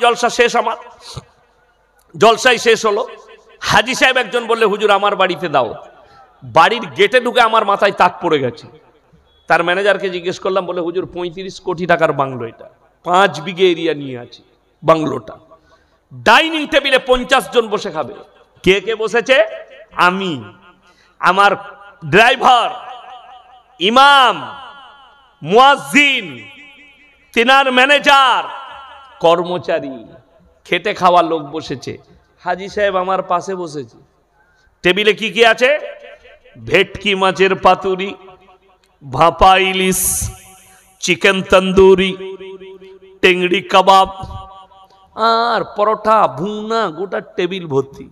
জলসা শেষ, আমার জলসাই শেষ হলো। হাজি সাহেব একজন বললে, হুজুর আমার বাড়িতে দাও। বাড়ির গেটে ঢুকে আমার মাথায় তাক পড়ে গেছে। তার ম্যানেজারকে জিজ্ঞেস করলাম, বলে হুজুর 35 কোটি টাকার বাংলো, এটা 5 বিঘে এরিয়া নিয়ে আছে বাংলোটা। ডাইনিং টেবিলে 50 জন বসে খাবে। কে কে বসেছে? আমি, আমার ড্রাইভার, ইমাম, মুয়াজ্জিন, তিনার ম্যানেজার, কর্মচারী, খেটে খাওয়া লোক বসেছে। হাজি সাহেব আমার পাশে বসেছে। টেবিলে কি কি আছে? ভেটকি মাছের পাতুরি, ভাপা ইলিশ, চিকেন তন্দুরি, টেংড়ি কাবাব আর পরোটা, ভুনা, গোটা টেবিল ভর্তি।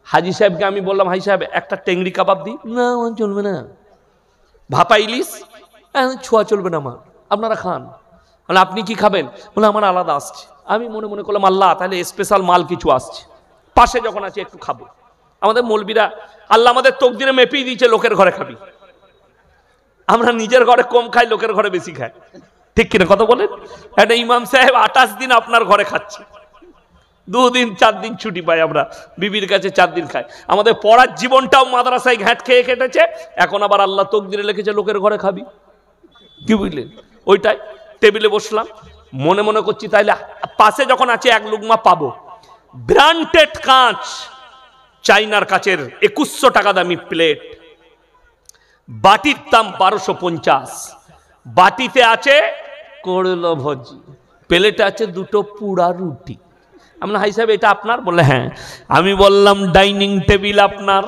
হাজি সাহেবকে আমি বললাম, হাজি সাহেব একটা টেংড়ি কাবাব দিই। না চলবে না। ভাপা ইলিশ ছোঁয়া চলবে না আমার, আপনারা খান। বলে আপনি কি খাবেন? বলে আমার আলাদা আসছে। আমি মনে মনে করলাম, আল্লাহ তাহলে স্পেশাল মাল কিছু আসছে, পাশে যখন আছে একটু খাবো। আমাদের মৌলবীরা আল্লাহ আমাদের তকদিরে মেপেই দিয়েছে, লোকের ঘরে খাবি। আমরা নিজের ঘরে কম খাই, লোকের ঘরে বেশি খাই, ঠিক কিনা কথা বলেন? একটা ইমাম সাহেব 28 দিন আপনার ঘরে খাচ্ছে, 2 দিন 4 দিন ছুটি পাই আমরা, বিবির কাছে 4 দিন খাই। আমাদের পড়ার জীবনটাও মাদ্রাসায় ঘ্যাট খেয়ে কেটেছে, এখন আবার আল্লাহ তকদিরে লিখেছে লোকের ঘরে খাবি। কি বুঝলেন? ওইটাই টেবিলে বসলাম, মনে মনে করছি তাইলে পাশে যখন আছে এক লুকমা পাবো। ব্র্যান্ডেড কাঁচ, চাইনার কাচের 2100 টাকা দামি প্লেট, বাটির দাম 1250। বাটিতে আছে করলা ভাজি, প্লেটে আছে 2টো পুরা রুটি। আমরা হাই সাহেব এটা আপনার? বললে হ্যাঁ। আমি বললাম ডাইনিং টেবিল আপনার,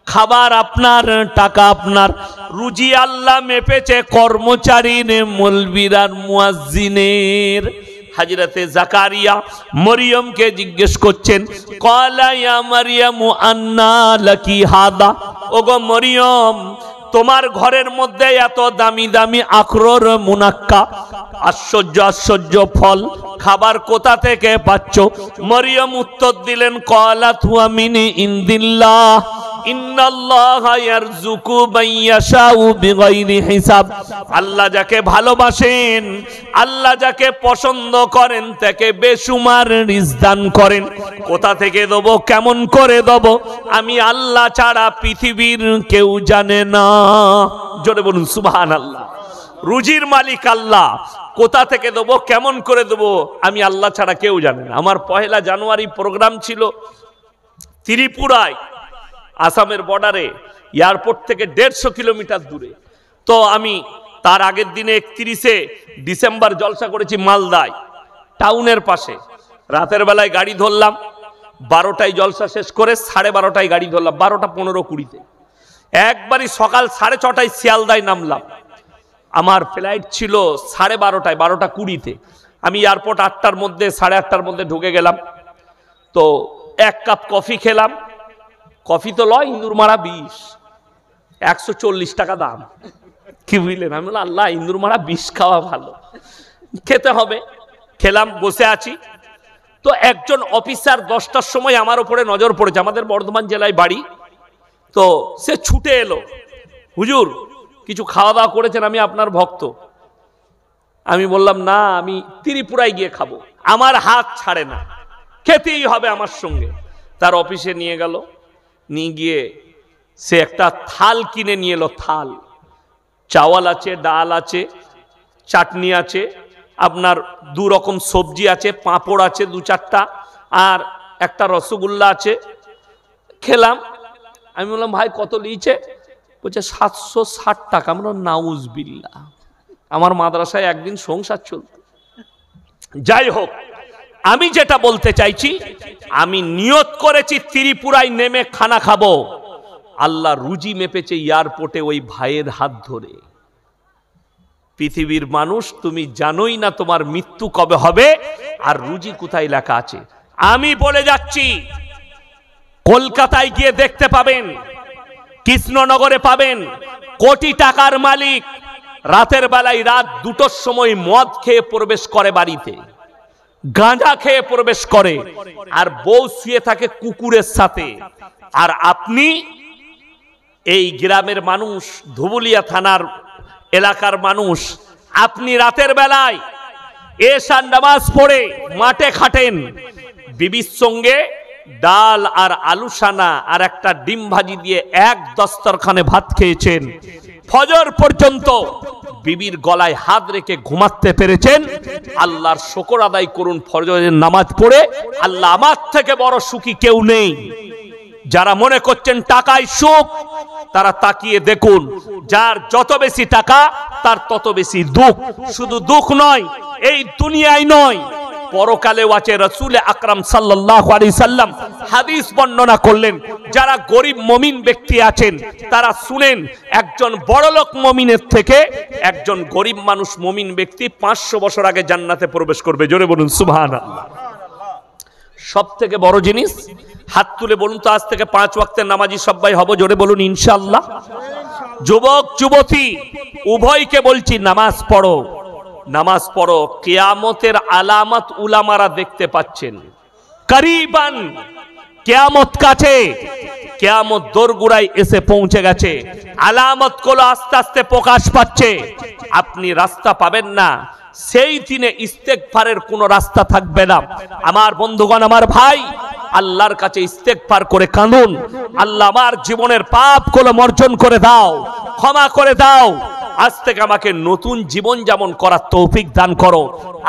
খাবার আপনার, টাকা আপনার, রুজি আল্লাহ মেপেছে কর্মচারীর, মৌলবীর, মুয়াজ্জিনের। হাজরাতে জাকারিয়া মরিয়মকে জিজ্ঞেস করছেন, ক্বালা ইয়া মারইয়ামু আন্না লাকি হাদা। ওগো মরিয়ম, তোমার ঘরের মধ্যে এত দামি দামি আখরোর মুনাক্কা, আশ্চর্য আশ্চর্য ফল, খাবার কোথা থেকে পাচ্ছ? মরিয়ম উত্তর দিলেন, ক্বালাত হুয়া মিন ইনদিল্লাহ, ইন্নাল্লাহা ইয়ারযুকু মান ইয়াশাউ বিগাইরি হিসাব। আল্লাহ যাকে ভালোবাসেন, আল্লাহ যাকে পছন্দ করেন, তাকে বেশুমার রিজক দান করেন। কোথা থেকে দেব, কেমন করে দেব, আমি আল্লাহ ছাড়া পৃথিবীর কেউ জানে না। জোরে বলুন সুবহানাল্লাহ। রুজির মালিক আল্লাহ, কোথা থেকে দেবো, কেমন করে দেবো, আমি আল্লাহ ছাড়া কেউ জানে না। আমার 1 জানুয়ারি প্রোগ্রাম ছিল ত্রিপুরায়, আসামের বর্ডারে, এয়ারপোর্ট থেকে 150 কিলোমিটার দূরে। তো আমি তার আগের দিনে 31শে ডিসেম্বর জলসা করেছি মালদায়, টাউনের পাশে। রাতের বেলায় গাড়ি ধরলাম, 12টায় জলসা শেষ করে 12:30টায় গাড়ি ধরলাম, 12:15-20-তে। একবারই সকাল 6:30টায় শিয়ালদায় নামলাম। আমার ফ্লাইট ছিল 12:30টায়, 12:20-তে। আমি এয়ারপোর্ট 8টার মধ্যে, 8:30টার মধ্যে ঢুকে গেলাম। তো 1 কাপ কফি খেলাম। কফি তো লয়, ইন্দুর মারা 20, 140 টাকা দাম। কি বুঝলেন? আমি বললাম আল্লাহ, ইন্দুর মারা 20 খাওয়া ভালো, খেতে হবে। খেলাম, বসে আছি। তো একজন অফিসার 10টার সময় আমার উপরে নজর পড়েছে, আমাদের বর্ধমান জেলায় বাড়ি। তো সে ছুটে এলো, হুজুর কিছু খাওয়া দাওয়া করেছেন, আমি আপনার ভক্ত। আমি বললাম না, আমি ত্রিপুরায় গিয়ে খাবো, আমার হাত ছাড়ে না, খেতেই হবে আমার সঙ্গে। তার অফিসে নিয়ে গেল, নিয়ে গিয়ে সে একটা থাল কিনে নিয়ে এলো। থাল, চাওয়াল আছে, ডাল আছে, চাটনি আছে, আপনার 2 রকম সবজি আছে, পাঁপড় আছে 2-4টা, আর একটা রসগোল্লা আছে। খেলাম। আমি বললাম ভাই কত লিয়েছে? বলছে 760 টাকা। আমরা নাউজুবিল্লাহ, আমার মাদ্রাসায় একদিন সংসার চলত। যাই হোক, আমি যেটা বলতে চাইছি, আমি নিয়ত করেছি ত্রিপুরায় নেমে খানা খাবো। আল্লাহ রুজি মেপেছে এয়ারপোর্টে ওই ভাইয়ের হাত ধরে। পৃথিবীর মানুষ, তুমি জানোই না তোমার মৃত্যু কবে হবে আর রুজি কোথায় লেখা আছে। আমি বলে যাচ্ছি, কলকাতায় গিয়ে দেখতে পাবেন, কৃষ্ণনগরে পাবেন, কোটি টাকার মালিক রাতের বেলায় রাত 2টোর সময় মদ খেয়ে প্রবেশ করে বাড়িতে, গাঁজা খেয়ে প্রবেশ করে, আর বউ শুয়ে থাকে কুকুরের সাথে। আর আপনি এই গ্রামের মানুষ, ধুবুলিয়া থানার এলাকার মানুষ, আপনি রাতের বেলায় এশার নামাজ পড়ে মাঠে খাটেন, বিবির সঙ্গে ডাল আর আলু সানা আর একটা ডিম ভাজি দিয়ে এক দস্তরখানে ভাত খেয়েছেন, ফজর পর্যন্ত বিবির গলায় হাত রেখে ঘুমাতে পেরেছেন, আল্লাহর শুকর আদায় করুন। ফজরের নামাজ পড়ে আল্লাহ আমার থেকে বড় সুখী কেউ নেই। যারা মনে করছেন টাকায় সুখ, তারা তাকিয়ে দেখুন, যার যত বেশি টাকা তার তত বেশি দুঃখ। শুধু দুঃখ নয়, এই দুনিয়ায় নয়, পরকালেও আছে। রাসূল আকরাম সাল্লাল্লাহু আলাইহি সাল্লাম হাদিস বর্ণনা করলেন, যারা গরিব মুমিন ব্যক্তি আছেন তারা শুনেন, একজন বড়লোক মুমিনের থেকে একজন গরিব মানুষ মুমিন ব্যক্তি 500 বছর আগে জান্নাতে প্রবেশ করবে। জোরে বলুন সুবহানাল্লাহ। সব থেকে বড় জিনিস, হাত তুলে বলুন তো, আজ থেকে 5 ওয়াক্তের নামাজি সবাই হব। জোরে বলুন ইনশাআল্লাহ। যুবক যুবতী উভয়কে বলছি, নামাজ পড়ো, নামাজ পড়ো। কিয়ামতের আলামত উলামারা দেখতে পাচ্ছেন। করিবান, কিয়ামত কাছে, কিয়ামত দোরগোড়ায় এসে পৌঁছে গেছে। আলামত গুলো আস্তে আস্তে প্রকাশ পাচ্ছে। আপনি রাস্তা পাবেন না, সেই দিনে ইস্তেগফারের কোনো রাস্তা থাকবে না। আমার বন্ধুগণ, আমার ভাই, আল্লাহর কাছে ইস্তেগফার করে কাঁদুন, আল্লাহ আমার জীবনের পাপগুলো মার্জন করে দাও, ক্ষমা করে দাও, আজ থেকে আমাকে নতুন জীবন যেমন করার তৌফিক দান করো।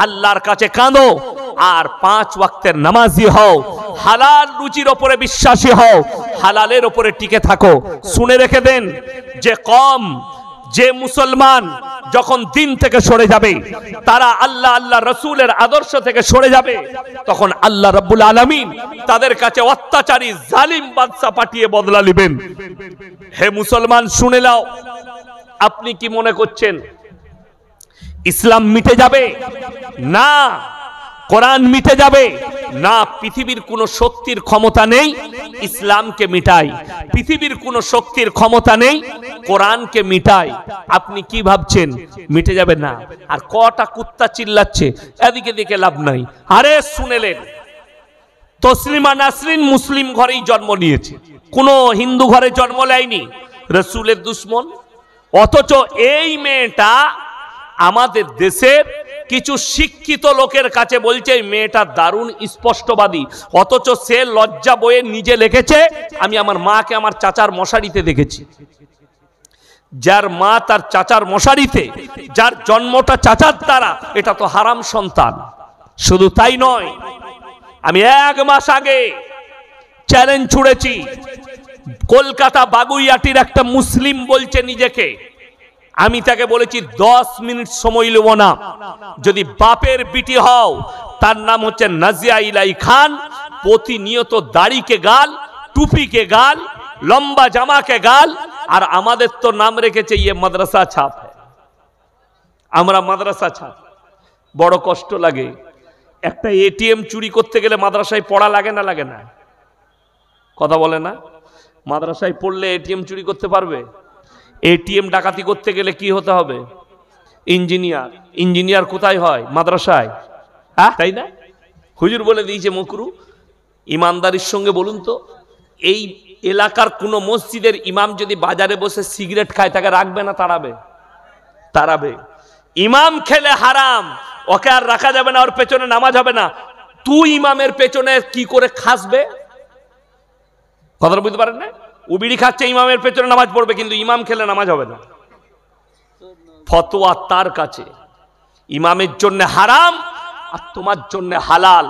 আল্লাহর কাছে কাঁদো আর 5 ওয়াক্তের নামাজি হও। হালাল রুজির উপরে বিশ্বাসী হও, হালালের উপরে টিকে থাকো। শুনে রেখে দেন, যে মুসলমান যখন দিন থেকে সরে যাবে, তারা আল্লাহ আল্লাহ রসুলের আদর্শ থেকে সরে যাবে, তখন আল্লাহ রাব্বুল আলামিন তাদের কাছে অত্যাচারী জালিম বাদশা পাঠিয়ে বদলা নেবেন। হে মুসলমান, শুনে নাও, আপনি কি মনে করছেন ইসলাম মিটে যাবে? না। কোরআন মিটে যাবে? না। পৃথিবীর কোন শক্তির ক্ষমতা নেই ইসলামকে মিটাই, পৃথিবীর কোন শক্তির ক্ষমতা নেই কোরআনকে মিটাই। আপনি কি ভাবছেন মিটে যাবে? না। আর কটা কুত্তা চিল্লাচ্ছে, এদিকে দিকে লাভ নাই। আরে শুনেলেন, তসলিমা নাসরিন মুসলিম ঘরেই জন্ম নিয়েছে, কোন হিন্দু ঘরে জন্ম নেয়নি, রাসূলের দুশমন। অথচ এই মেয়েটা আমাদের দেশের কিছু শিক্ষিত লোকের কাছে বলছে এই মেয়েটা দারুণ স্পষ্টবাদী, অথচ সে লজ্জা বয়ে নিজে লিখেছে, আমি আমার মাকে আমার চাচার মশারিতে দেখেছি। যার মা তার চাচার মশারিতে, যার জন্মটা চাচার দ্বারা, এটা তো হারাম সন্তান। শুধু তাই নয়, আমি 1 মাস আগে চ্যালেঞ্জ ছুড়েছি, কলকাতা বাগুইয়াটির একটা মুসলিম বলছে নিজেকে, আমি তাকে বলেছি 10 মিনিট সময় নেব না, যদি বাপের বিটি হও, তার নাম হচ্ছে নাজিয়া ইলাই খান, প্রতিনিয়ত দাড়িকে গাল, টুপিকে গাল, লম্বা জামাকে গাল, আর আমাদের তো নাম রেখেছে ইয়ে মাদ্রাসা ছাপ। আমরা মাদ্রাসা ছাপ। বড় কষ্ট লাগে। একটা এটিএম চুরি করতে গেলে মাদ্রাসায় পড়া লাগে না? লাগে না? কথা বলে না? মাদ্রাসায় পড়লে এটিএম চুরি করতে পারবে? এটিএম ডাকাতি করতে গেলে কি হতে হবে? ইঞ্জিনিয়ার। ইঞ্জিনিয়ার কোথায় হয়? মাদ্রাসায়। হ্যাঁ, তাই না? হুজুর বলে দিয়েছে মকরু। ইমানদারির সঙ্গে বলুন তো, এই এলাকার কোন মসজিদের ইমাম যদি বাজারে বসে সিগারেট খায়, তাকে রাখবে না তাড়াবে? তাড়াবে। ইমাম খেলে হারাম, ওকে আর রাখা যাবে না, ওর পেছনে নামাজ হবে না। তুই ইমামের পেছনে কি করে খাসবে? কথা বুঝতে পারেন না? ও বিড়ি খাচ্ছে, ইমামের পেছনে নামাজ পড়বে, কিন্তু ইমাম খেলে নামাজ হবে না। ফতোয়া তার কাছে। ইমামের জন্য হারাম আর তোমার জন্য হালাল।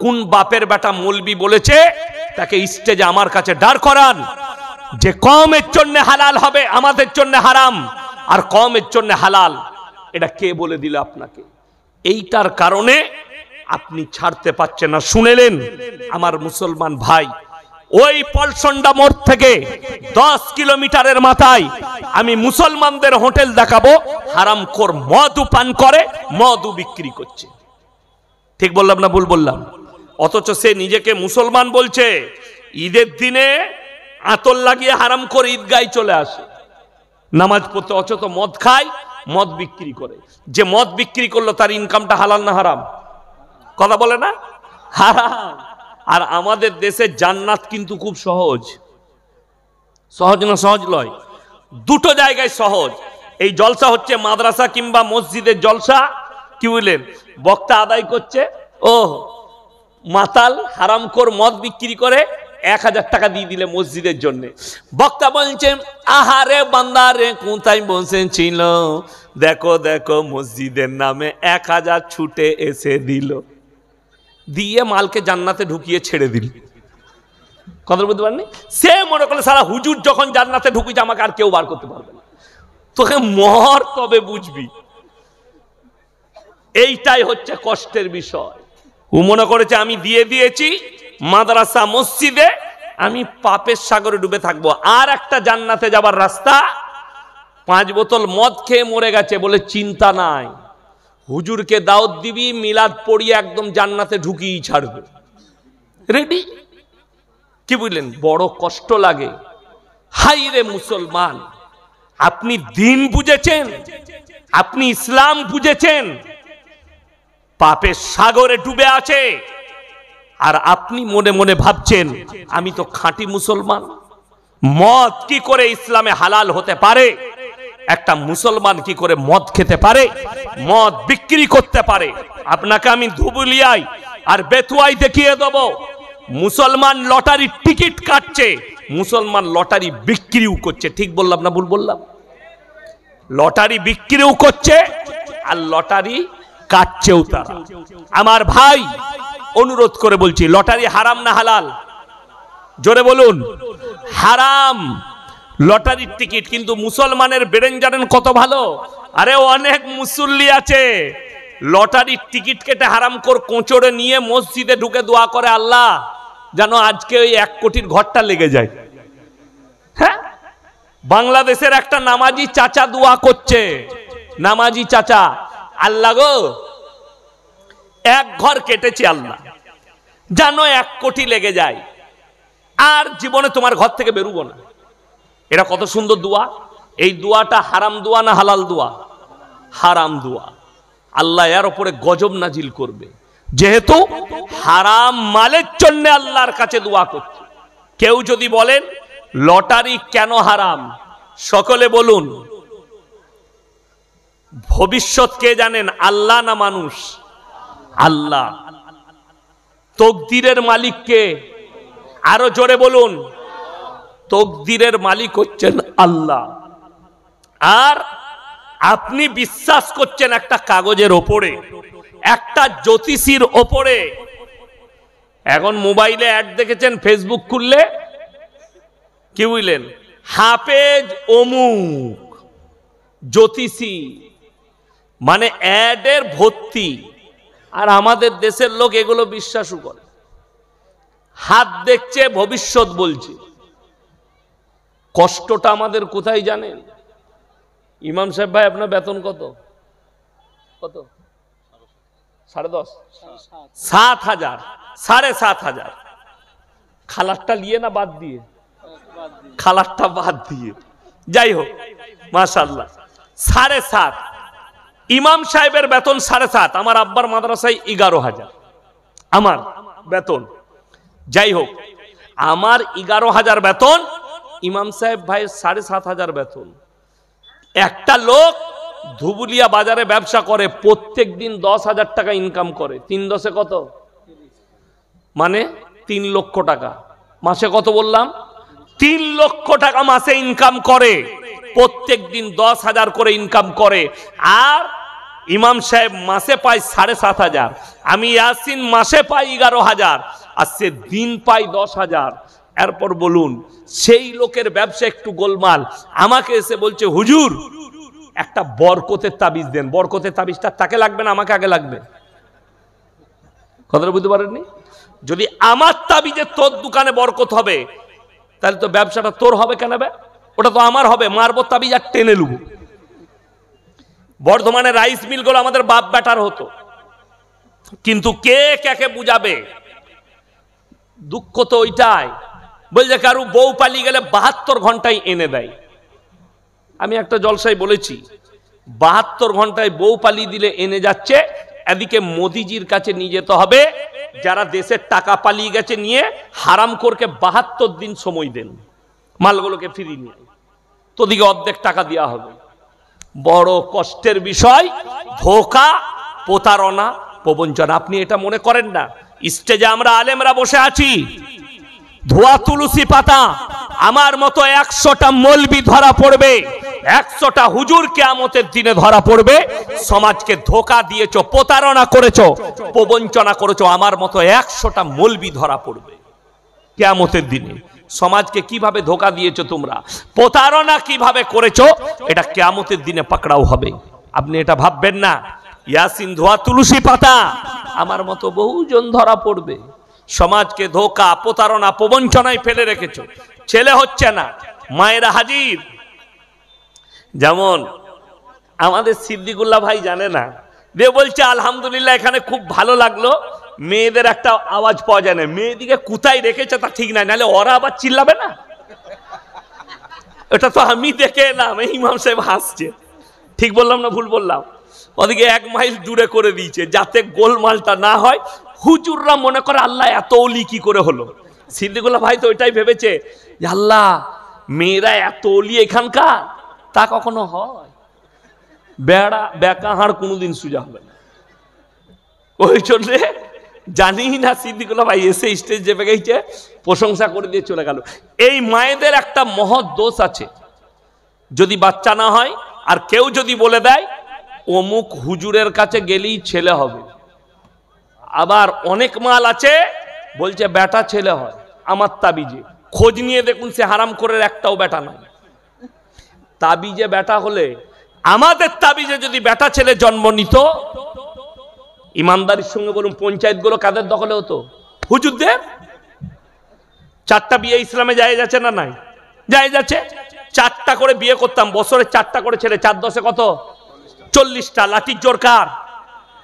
কোন বাপের বেটা মৌলবি বলেছে তাকে স্টেজে আমার কাছে দাঁড় করান, যে কওমের জন্য হালাল হবে, আমাদের জন্য হারাম, আর কওমের জন্য হালাল। এটা কে বলে দিল আপনাকে? এইটার কারণে আপনি ছাড়তে পারছেন না। শুনেলেন আমার মুসলমান ভাই, ওই পলসন্ডা মোড় থেকে 10 কিলোমিটারের মাথায় আমি মুসলমানদের হোটেল দেখাবো, হারামখোর মদু পান করে, মদু বিক্রি করছে। ঠিক বললাম না ভুল বললাম? অথচ সে নিজেকে মুসলমান বলছে। ঈদের দিনে আতর লাগিয়ে হারামখোর ঈদগায় চলে আসে নামাজ পড়তে, অথচ মদ খায়, মদ বিক্রি করে। যে মদ বিক্রি করলো তার ইনকামটা হালাল না হারাম? কথা বলে না? হারাম। আর আমাদের দেশে জান্নাত কিন্তু খুব সহজ। সহজ না? সহজ নয়। দুটো জায়গায় সহজ। এই জলসা হচ্ছে মাদ্রাসা কিংবা মসজিদের জলসা। কি বুঝলেন? বক্তা আদায় করছে, ও মাতাল হারামখোর মদ বিক্রি করে 1000 টাকা দিয়ে দিলে মসজিদের জন্য। বক্তা বলছেন, আহারে বান্দারে কোথায় বসেছিল, দেখো দেখো মসজিদের নামে 1000 ছুটে এসে দিল, দিয়ে মালকে জান্নাতে ঢুকিয়ে ছেড়ে দিল। কথা বলতে পারেনি? সে মনে করলে সারা হুজুর যখন জান্নাতে ঢুকিয়েছে আমাকে আর কেউ বার করতে পারবে না। তোকে মর তবে বুঝবি। এইটাই হচ্ছে কষ্টের বিষয়। ও মনে করেছে আমি দিয়ে দিয়েছি মাদ্রাসা মসজিদে, আমি পাপের সাগরে ডুবে থাকবো। আর একটা জান্নাতে যাবার রাস্তা, 5 বোতল মদ খেয়ে মরে গেছে বলে চিন্তা নাই, হুজুরকে দাওয়াত দিবি, মিলাদ পড়িয়ে একদম জান্নাতে ঢুকিয়ে ছাড়বে, রেডি। কি বুঝলেন? বড় কষ্ট লাগে। হাই রে মুসলমান, আপনি দিন বুঝেছেন, আপনি ইসলাম বুঝেছেন, পাপের সাগরে ডুবে আছে, আর আপনি মনে মনে ভাবছেন আমি তো খাঁটি মুসলমান। মদ কি করে ইসলামে হালাল হতে পারে? একটা মুসলমান কি করে মদ খেতে পারে, মদ বিক্রি করতে পারে? আপনাকে আমি ধুবুলিয়ায় আর বেতুয়ায় দেখিয়ে দেব, মুসলমান লটারির টিকিট কাটছে, মুসলমান লটারি বিক্রিও করছে। ঠিক বললাম না ভুল বললাম? লটারি বিক্রিও করছে আর লটারি কাটছেও তারা। আমার ভাই অনুরোধ করে বলছি, লটারি হারাম না হালাল? জোরে বলুন। হারাম লটারির টিকিট। কিন্তু মুসলমানের ব্রেন জানেন কত ভালো? আরে অনেক মুসল্লি আছে লটারির টিকিট কেটে হারাম কর কোঁচড়ে নিয়ে মসজিদে ঢুকে দোয়া করে, আল্লাহ যেন আজকে ওই 1 কোটির ঘরটা লেগে যায়। হ্যাঁ, বাংলাদেশের একটা নামাজি চাচা দোয়া করছে, নামাজি চাচা, আল্লাহ গো 1 ঘর কেটেছি, আল্লাহ যেন 1 কোটি লেগে যায়, আর জীবনে তোমার ঘর থেকে বেরোবো না। এটা কত সুন্দর দোয়া। এই দোয়াটা হারাম দোয়া না হালাল দোয়া? হারাম দোয়া। আল্লাহ এর উপরে গজব নাজিল করবে, যেহেতু হারাম মালের জন্য আল্লাহর কাছে দোয়া করছে। কেউ যদি বলেন লটারি কেন হারাম, সকলে বলুন। ভবিষ্যৎ কে জানেন, আল্লাহ না মানুষ? আল্লাহ। তকদিরের মালিক কে? আরো জোরে বলুন। তকদিরের মালিক হচ্ছেন আল্লাহ। আর আপনি বিশ্বাস করছেন একটা কাগজের ওপরে, একটা জ্যোতিষীর ওপরে। এখন মোবাইলে অ্যাড দেখেছেন, ফেসবুক খুললে কি বুঝলেন, হাফেজ অমুক জ্যোতিষী, মানে অ্যাডের ভর্তি। আর আমাদের দেশের লোক এগুলো বিশ্বাসও করে। হাত দেখছে, ভবিষ্যৎ বলছে। কষ্টটা আমাদের কোথায় জানেন? ইমাম সাহেব ভাই আপনার বেতন কত? কত? 10.5, 7,000, 7,500। খালারটা নিয়ে না বাদ দিয়ে? খালারটা বাদ দিয়ে। যাই হোক, মাশাআল্লাহ 7.5। ইমাম সাহেবের বেতন 7.5। আমার আব্বার মাদ্রাসায় 11,000 আমার বেতন। যাই হোক, আমার 11,000 বেতন, ইমাম সাহেব ভাই 7,500 বেতন। একটা লোক ধুবুলিয়া বাজারে ব্যবসা করে, প্রত্যেক দিন 10,000 টাকা ইনকাম করে। 3 10 কত? মানে 3 লক্ষ টাকা মাসে। কত বললাম? 3 লক্ষ টাকা মাসে ইনকাম করে, প্রত্যেক দিন 10,000 করে ইনকাম করে। আর ইমাম সাহেব মাসে পায় 7,500। আমি ইয়াসিন মাসে পাই 11,000, আর সে দিন পাই 10,000। এরপর বলুন, সেই লোকের ব্যবসা একটু গোলমাল। আমাকে এসে বলছে, হুজুর একটা বরকতের তাবিজ দেন। বরকতের তাবিজটা তাকে লাগবে না আমাকে আগে লাগবে? কথাটা বুঝতে পারেননি? যদি আমার তাবিজে তোর দোকানে বরকত হবে, তাহলে তো ব্যবসাটা তোর হবে কেন? ওটা তো আমার হবে। মারবো তাবিজ আর টেনে লুবো। বর্ধমানে রাইস মিলগুলো আমাদের বাপ বেটার হতো, কিন্তু কে কাকে বুঝাবে? দুঃখ তো ওইটাই। বলছে কারু বউ পালিয়ে গেলে 72 ঘন্টায় এনে দেয়। আমি একটা জলসায় বলেছি, 72 ঘন্টায় বউ পালিয়ে দিলে এনে যাচ্ছে। এদিকে মোদিজির কাছে নিয়ে যেতে হবে, যারা দেশের টাকা পালিয়ে গেছে নিয়ে হারাম করকে 72 দিন সময় দেন, মালগুলোকে ফিরিয়ে নিয়ে, তোদিকে অর্ধেক টাকা দেওয়া হবে। বড় কষ্টের বিষয়। ধোঁকা, প্রতারণা, প্রবঞ্চনা। আপনি এটা মনে করেন না স্টেজে আমরা আলেমরা বসে আছি, ধোয়া তুলসী পাতা আমার মতো 100টা মৌলবি ধরা পড়বে, 100টা হুজুর কিয়ামতের দিনে ধরা পড়বে। সমাজকে ধোঁকা দিয়েছো, প্রতারণা করেছো, প্রবঞ্চনা করেছো, আমার মতো 100টা মৌলবি ধরা পড়বে কিয়ামতের দিনে। সমাজকে কিভাবে ধোঁকা দিয়েছো তোমরা, প্রতারণা কিভাবে করেছো, এটা কিয়ামতের দিনে পাকড়াও হবে। আপনি এটা ভাববেন না ইয়াসিন ধোয়া তুলসী পাতা, আমার মতো বহুজন ধরা পড়বে। সমাজকে ধোঁকা, প্রতারণা, প্রবঞ্চনায় ফেলে রেখেছো, ছেলে হচ্ছে না, মায়েরা হাজির। যেমন আমাদের সিদ্দিকুল্লাহ ভাই জানে না, দিয়ে বলছে আলহামদুলিল্লাহ এখানে খুব ভালো লাগলো, মেয়েদের একটা আওয়াজ পাওয়া যায় না, মেয়েদিকে কোথায় রেখেছে তা ঠিক নাই, নাহলে ওরা আবার চিল্লাবে না। এটা তো আমি দেখে এলাম, ইমাম সাহেব হাসছে। ঠিক বললাম না ভুল বললাম? ওদিকে 1 মাইল দূরে করে দিয়েছে যাতে গোলমালটা না হয়। হুজুররা মনে করে আল্লাহ এত ওলি কি করে হলো। সিদ্দিকুল্লাহ ভাই তো ওইটাই ভেবেছে যে আল্লাহ মেয়েরা এত ওলি এখানকার, তা কখনো হয়? বেড়া বেকা হাড় কোনোদিন সোজা হবে না। ওই জন্যে জানি না সিদ্দিকুল্লাহ ভাই এসে স্টেজ চেপে গেছে, প্রশংসা করে দিয়ে চলে গেল। এই মায়েদের একটা মহৎ দোষ আছে, যদি বাচ্চা না হয় আর কেউ যদি বলে দেয় অমুক হুজুরের কাছে গেলেই ছেলে হবে, আবার অনেক মাল আছে বলছে বেটা ছেলে হয় আমার তাবিজে, খোঁজ নিয়ে দেখুন সে হারাম করে একটাও বেটা নাই। তাবিজে বেটা হলে, আমাদের তাবিজে যদি বেটা ছেলে জন্ম নিত, ইমানদারির সঙ্গে বলুন পঞ্চায়েতগুলো কাদের দখলে হতো? হুজুরদের। 4টা বিয়ে ইসলামে জায়েজ আছে না নাই? জায়েজ আছে। 4টা করে বিয়ে করতাম, বছরে 4টা করে ছেলে, 4 10 কত? 40টা। লাঠির জোর কার?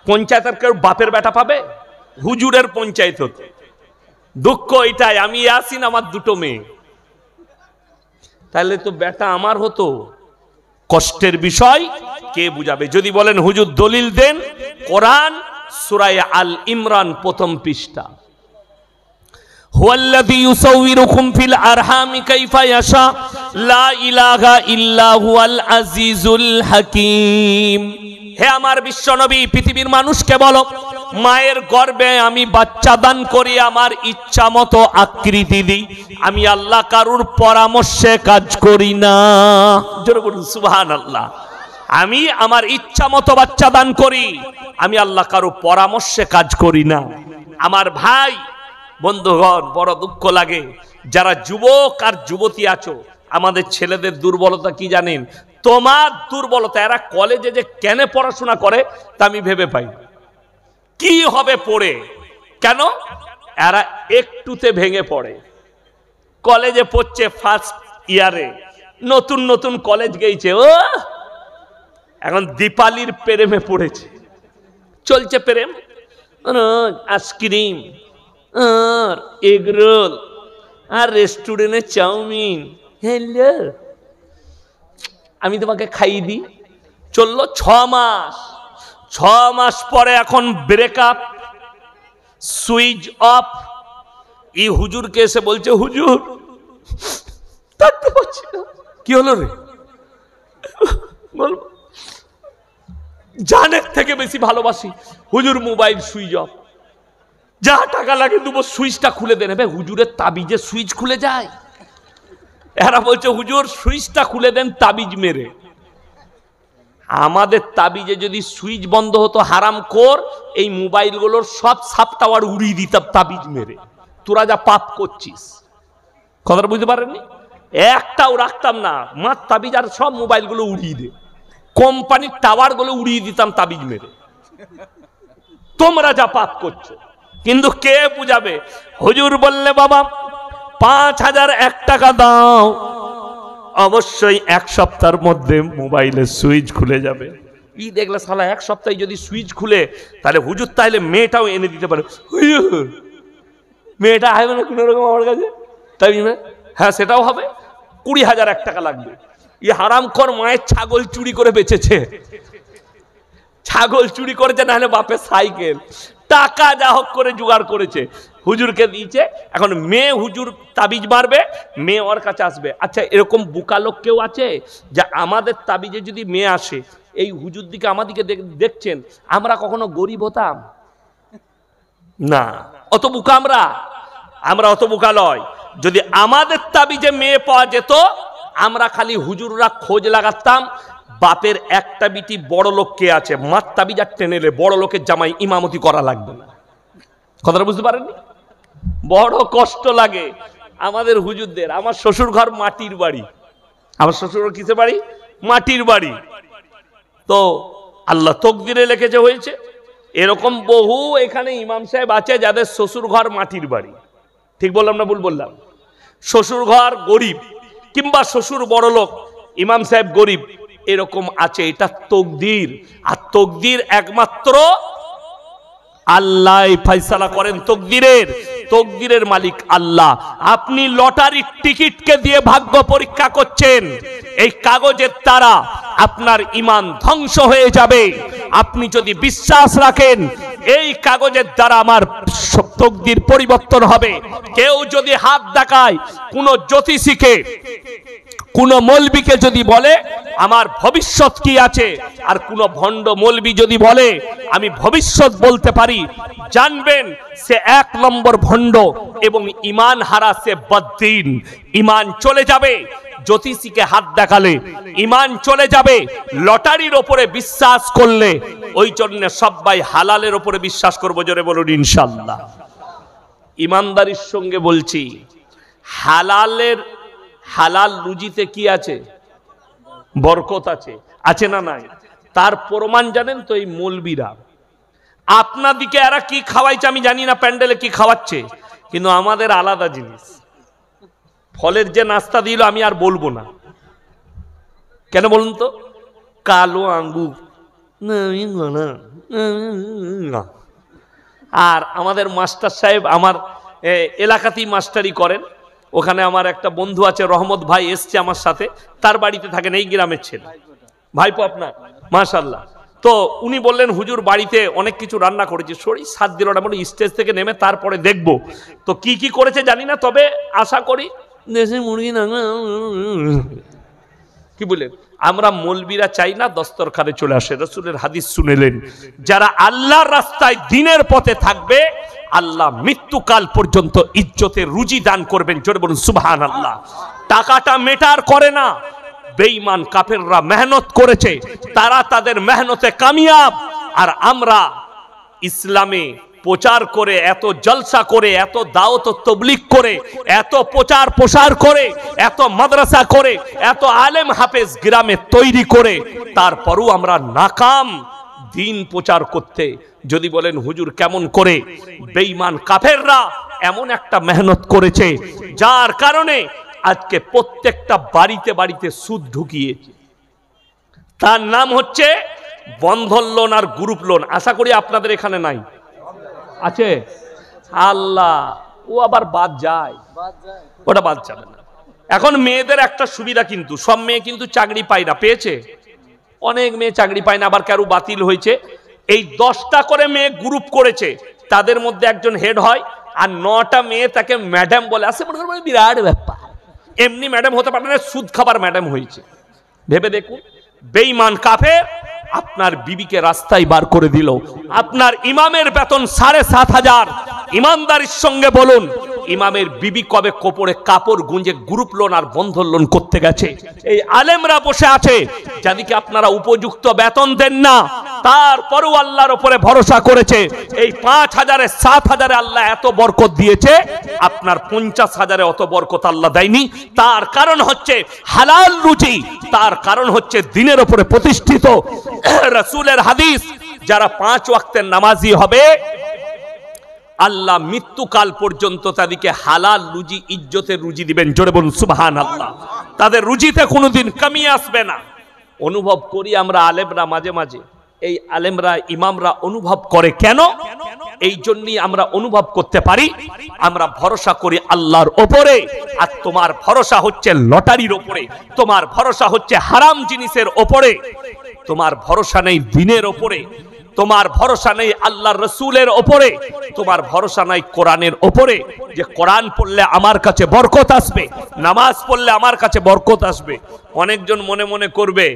পঞ্চায়েতের কেউ বাপের বেটা পাবে? হুজুরের পঞ্চায়েত হতো। দুঃখ এটাই, আমি ইয়াসিন, আমার 2টো মেয়ে, তাহলে তো বেটা আমার হতো। কষ্টের বিষয় কে বুঝাবে? যদি বলেন হুজুর দলিল দেন, কোরআন সূরা আল ইমরান 1ম পৃষ্ঠা, হুয়াল্লাযী ইউসাউবিরুকুম ফিল আরহামি কাইফা ইয়াশা লা ইলাহা ইল্লা হুয়াল আজিজুল হাকীম। হে আমার বিশ্বনবী, পৃথিবীর মানুষকে বলো মায়ের গর্ভে আমি বাচ্চা দান করি, আমার ইচ্ছা মতো আকৃতি দিই, আমি আল্লাহ কারুর পরামর্শে কাজ করি না। জোরে বলুন সুবহানাল্লাহ। আমি আমার ইচ্ছা মতো বাচ্চা দান করি, আমি আল্লাহ কারুর পরামর্শে কাজ করি না। আমার ভাই বন্ধুগণ, বড় দুঃখ লাগে যারা যুবক আর যুবতী আছো, আমাদের ছেলেদের দুর্বলতা কি জানেন? তোমার দুর্বলতা, এরা কলেজে যে কেন পড়াশোনা করে তা আমি ভেবে পাই। কি হবে পড়ে? কেন? এরা একটুতে ভেঙে পড়ে। কলেজে পড়ছে ফার্স্ট ইয়ারে, নতুন নতুন কলেজ গেছে, ও এখন দীপালির প্রেমে পড়েছে, চলছে প্রেম, আইসক্রিম আর এগরোল আর রেস্টুরেন্টে চাউমিন, হ্যালো আমি তোমাকে খাইয়ে দিই। চললো 6 মাস, 6 মাস পরে এখন ব্রেকআপ, সুইচ অফ। এই হুজুরকে এসে বলছে হুজুর থাকতে পারছি না। কি হলো রে? বলবো জানের থেকে বেশি ভালোবাসি। হুজুর মোবাইল সুইচ অফ, যা টাকা লাগে দেবো, সুইচটা খুলে দেন। ভাই হুজুরের তাবিজে সুইচ খুলে যায়? এরা বলছে হুজুর সুইচটা খুলে দেন তাবিজ মেরে। আমাদের তাবিজে যদি সুইচ বন্ধ হতো হারাম কর, এই মোবাইলগুলোর সব সাব টাওয়ার উড়িয়ে দিতাম তাবিজ মেরে। তোরা যা পাপ করছিস, কথাটা বুঝতে পারেননি? একটাও রাখতাম না, মার তাবিজ আর সব মোবাইলগুলো উড়িয়ে দে, কোম্পানির টাওয়ারগুলো উড়িয়ে দিতাম তাবিজ মেরে। তোমরা যা পাপ করছো, কিন্তু কে বুঝাবে? হুজুর বললে বাবা 5001 টাকা দাও, অবশ্যই 1 সপ্তাহের মধ্যে মোবাইলের সুইচ খুলে যাবে। ই দেখলে শালা 1 সপ্তাহে যদি সুইচ খুলে, তাহলে হুজুর তাহলে মেয়েটাও এনে দিতে পারে। মেয়েটা আসবে না কোনো রকম আমার কাছে, তাই না? হ্যাঁ সেটাও হবে। 20,001 টাকা লাগবে। ই হারামখোর মায়ের ছাগল চুরি করে বেচেছে, ছাগল চুরি করেছে, না হলে বাপের সাইকেল, টাকা যা হোক করে জোগাড় করেছে, হুজুরকে দিয়েছে। এখন মেয়ে হুজুর তাবিজ মারবে, মেয়ে ওর কাছে আসবে। আচ্ছা এরকম বোকা লোক কেউ আছে যে আমাদের তাবিজে যদি মেয়ে আসে, এই হুজুর দিকে আমাদিকে দেখছেন, আমরা কখনো গরিব হতাম? না, অত বোকা আমরা অত বোকা নয়। যদি আমাদের তাবিজে মেয়ে পাওয়া যেত, আমরা খালি হুজুররা খোঁজ লাগাতাম বাপের একটা বিটি বড় লোক কে আছে, মার তাবিজ আর টেনে এলে বড় লোকের জামাই ইমামতি করা লাগবে না। কথাটা বুঝতে পারেননি? বড় কষ্ট লাগে আমাদের হুজুরদের। আমার শ্বশুর ঘর মাটির বাড়ি, আমার শ্বশুর কিসে বাড়ি? মাটির বাড়ি। তো আল্লাহ তকদিরে লিখেছে হয়েছে। এরকম বহু এখানে ইমাম সাহেব আছে যাদের শ্বশুর ঘর মাটির বাড়ি। ঠিক বললাম না ভুল বললাম? শ্বশুর ঘর গরিব কিংবা শ্বশুর বড় লোক, ইমাম সাহেব গরিব, এরকম আছে। এটা তকদির। আর তকদির একমাত্র আল্লাহ ফয়সালা করেন। তকদিরের মালিক আল্লাহ। আপনি লটারির টিকিটকে দিয়ে ভাগ্য পরীক্ষা করছেন, এই কাগজের দ্বারা আপনার ঈমান ধ্বংস হয়ে যাবে। আপনি যদি বিশ্বাস রাখেন এই কাগজের দ্বারা আমার তকদির পরিবর্তন হবে। কেউ যদি হাত দেখায় কোন জ্যোতিষীকে, কোন মৌলবীকে যদি বলে আমার ভবিষ্যৎ কি আছে, আর কোন ভণ্ড মৌলবী যদি বলে আমি ভবিষ্যৎ বলতে পারি, জানবেন সে এক নম্বর ভণ্ড এবং ঈমান হারা, সে বদ্দিন। ঈমান চলে যাবে জ্যোতিষীকে হাত দেখালে, ঈমান চলে যাবে লটারির ওপরে বিশ্বাস করলে। ওই জন্য সবাই হালালের ওপরে বিশ্বাস করবো। জোরে বলুন ইনশাআল্লাহ। ইমানদারির সঙ্গে বলছি, হালাল রুজিতে কি আছে? বরকত আছে, আছে না নাই? তার প্রমাণ জানেন তো এই মৌলবীরা। আপনাদিকে এরা কি খাওয়াইছে আমি জানি না, প্যান্ডেলে কি খাওয়াচ্ছে, কিন্তু আমাদের আলাদা জিনিস। ফলের যে নাস্তা দিল আমি আর বলবো না, কেন বলুন তো? কালো আঙ্গুর, আর আমাদের মাস্টার সাহেব আমার এলাকাতেই মাস্টারি করেন। ওখানে আমার একটা বন্ধু আছে রহমত ভাই, এসছে আমার সাথে, তার বাড়িতে থাকেন, এই গ্রামের ছেলে, ভাইপো আপনার, মাশাআল্লাহ। তো উনি বললেন হুজুর বাড়িতে অনেক কিছু রান্না করেছে, শরীর সাথ দিল না, বলে স্টেজ থেকে নেমে তারপরে দেখবো। তো কি কি করেছে জানি না, তবে আশা করি দেশি মুরগি না। কি বলেন? আমরা মৌলবীরা চাই না দস্তরখানে চলে আসে। রাসূলের হাদিস শুনেলেন, যারা আল্লাহর রাস্তায় দ্বীনের পথে থাকবে আল্লাহ মৃত্যুকাল পর্যন্ত ইজ্জতের রুজি দান করবেন। জোরে বলুন সুবহানাল্লাহ। টাকাটা মেটার করে না। বেঈমান কাফেররা মেহনত করেছে, তারা তাদের মেহনতে কামিয়াব। আর আমরা ইসলামে প্রচার করে, এত জলসা করে, এত দাওয়াত ও তাবলীগ করে, এত প্রচার প্রসার করে, এত মাদ্রাসা করে, এত আলেম হাফেজ গ্রামে তৈরি করে, তারপরও আমরা নাকাম দ্বীন প্রচার করতে। যদি বলেন হুজুর কেমন করে? বেঈমান কাফেররা এমন একটা মেহনত করেছে যার কারণে আজকে প্রত্যেকটা বাড়িতে বাড়িতে সুদ ঢুকিয়েছে। তার নাম হচ্ছে বন্ধন লোন আর গ্রুপ লোন। আশা করি আপনাদের এখানে নাই, আছে? আল্লাহ, ও আবার বাদ যায়, ওটা বাদ যাবে না। এখন মেয়েদের একটা সুবিধা, কিন্তু সব মেয়ে কিন্তু চাকরি পায় না। পেয়েছে অনেক মেয়ে চাকরি পায় না, আবার কারো বাতিল হয়েছে। এই 10টা করে মেয়ে গ্রুপ করেছে, তাদের মধ্যে একজন হেড হয়, আর 9টা মেয়ে তাকে ম্যাডাম বলে। আসে মনে করেন বিরাট ব্যাপার, এমনি ম্যাডাম হতে পারে না, সুদ খাবার ম্যাডাম হয়েছে। ভেবে দেখুন, বেঈমান কাফের আপনার বিবিকে রাস্তায় বার করে দিল। আপনার ইমামের বেতন 7,500। ইমানদারির সঙ্গে বলুন, ইমামের বিবি কবে কোপড়ে কাপড় গুঁজে গ্রুপ লোন আর বন্ধন লোন করতে গেছে? এই আলেমরা বসে আছে, যাদেরকে আপনারা উপযুক্ত বেতন দেন না, তারপরও আল্লাহর উপরে ভরসা করেছে। এই 5,000-এ 7,000-এ আল্লাহ এত বরকত দিয়েছে, আপনার 50,000-এ অত বরকত আল্লাহ দেয়নি। তার কারণ হচ্ছে হালাল রুজি, তার কারণ হচ্ছে দ্বীনের উপরে প্রতিষ্ঠিত। রাসূলের হাদিস, যারা 5 ওয়াক্তের নামাজি হবে আল্লাহ মৃত্যুকাল পর্যন্ত তাদেরকে হালাল রুজি, ইজ্জতের রুজি দিবেন। জোরে বলুন সুবহানাল্লাহ। তাদের রুজিতে কোনোদিন কমি আসবে না। অনুভব করি আমরা আলেমরা, মাঝে মাঝে এই আলেমরা ইমামরা অনুভব করে। কেন? এই জন্যই আমরা অনুভব করতে পারি, আমরা ভরসা করি আল্লাহর ওপরে। আর তোমার ভরসা হচ্ছে লটারির ওপরে, তোমার ভরসা হচ্ছে হারাম জিনিসের ওপরে, তোমার ভরসা নেই দ্বীনের ওপরে, তোমার ভরসা নেই আল্লাহর রাসূলের ওপরে, তোমার ভরসা নাই কোরআনের ওপরে, যে কোরআন পড়লে আমার কাছে বরকত আসবে, নামাজ পড়লে আমার কাছে বরকত আসবে। অনেকজন মনে মনে করবে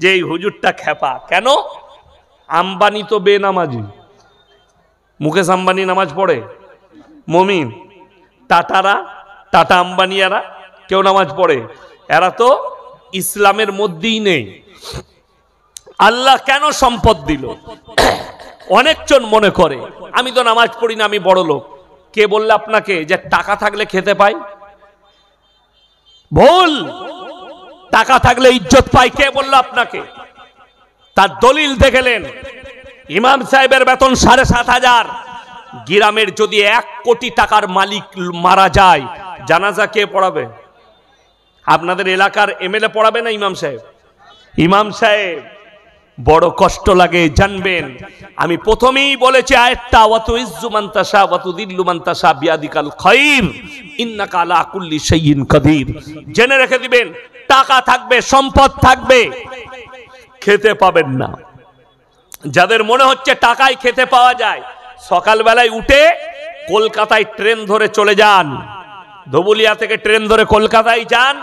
যে এই হুজুরটা খেপা। কেন? আম্বানি তো বেনামাজি, মুকেশ আম্বানি নামাজ পড়ে? মমিন। টাটারা, টাটা আম্বানিয়ারা কেউ নামাজ পড়ে? এরা তো ইসলামের মধ্যেই নেই। আল্লাহ কেন সম্পদ দিল? অনেকজন মনে করে আমি তো নামাজ পড়ি না, আমি বড় লোক। কে বললে আপনাকে যে টাকা থাকলে খেতে পাই? ভুল। টাকা থাকলে ইজ্জত পাই, কে বলল আপনাকে? তার দলিল দেখলেন। ইমাম সাহেবের বেতন 7,500। গ্রামের যদি 1 কোটি টাকার মালিক মারা যায়, জানাজা কে পড়াবে? আপনাদের এলাকার এমএলএ পড়াবে না ইমাম সাহেব? ইমাম সাহেব বড় কষ্ট লাগে জানবেন। আমি প্রথমেই বলেছি আয়াতটা, ওয়াতু ইজ্জু মান তাশা ওয়াতু দিল্লু মান তাশা বিয়াদিকাল খায়র ইন্নাকা আলা কুল্লি শাইইন কাদির। জেনে রেখে দিবেন, টাকা থাকবে, সম্পদ থাকবে, খেতে পাবেন না। যাদের মনে হচ্ছে টাকায় খেতে পাওয়া যায়, সকালবেলায় উঠে কলকাতায় ট্রেন ধরে চলে যান। ধুবুলিয়া থেকে ট্রেন ধরে কলকাতায় যান।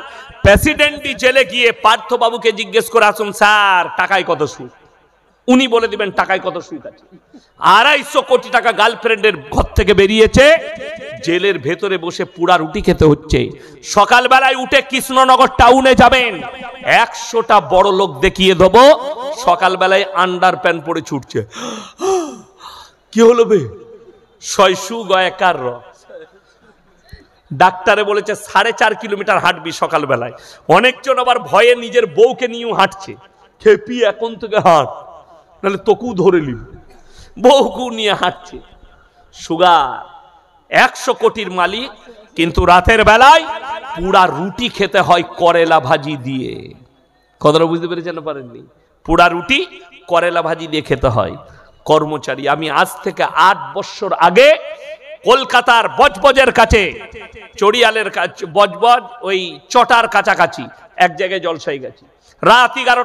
প্রেসিডেন্টি জেলে গিয়ে পার্থবাবুকে জিজ্ঞেস করে আসুন, স্যার টাকায় কত সুদ? উনি বলে দিবেন টাকায় কত সুদ আছে। 250 কোটি টাকা গার্লফ্রেন্ডের ঘর থেকে বেরিয়েছে, জেলের ভেতরে বসে পুরা রুটি খেতে হচ্ছে। সকালবেলায় উঠে কৃষ্ণনগর টাউনে যাবেন, 100টা বড় লোক দেখিয়ে দেবো সকালবেলায় আন্ডার প্যান্ট পরে ছুটছে। কি হলো বে? শয়সু গয়কার। ডাক্তারে বলেছে 4.5 কিলোমিটার হাঁটবি সকালবেলায়। অনেকজন আবার ভয়ে নিজের বউকে নিয়েও হাঁটছে, খেপি এখন থেকে হাঁট, নাহলে তোকেও ধরে নিব। বউকেও নিয়ে হাঁটছে। সুগার 100 কোটির মালিক, কিন্তু রাতের বেলায় পুরা রুটি খেতে হয় করেলা ভাজি দিয়ে। কথাটা বুঝতে পেরেছেন না পারেননি? পুরা রুটি করেলা ভাজি দিয়ে খেতে হয়। কর্মচারী, আমি আজ থেকে 8 বছর আগে কলকাতার বজবজের কাছে, চড়িয়ালের কাছে, বজবজ ওই চটার কাছাকাছি এক জায়গায় জলসাই গেছি। রাত 11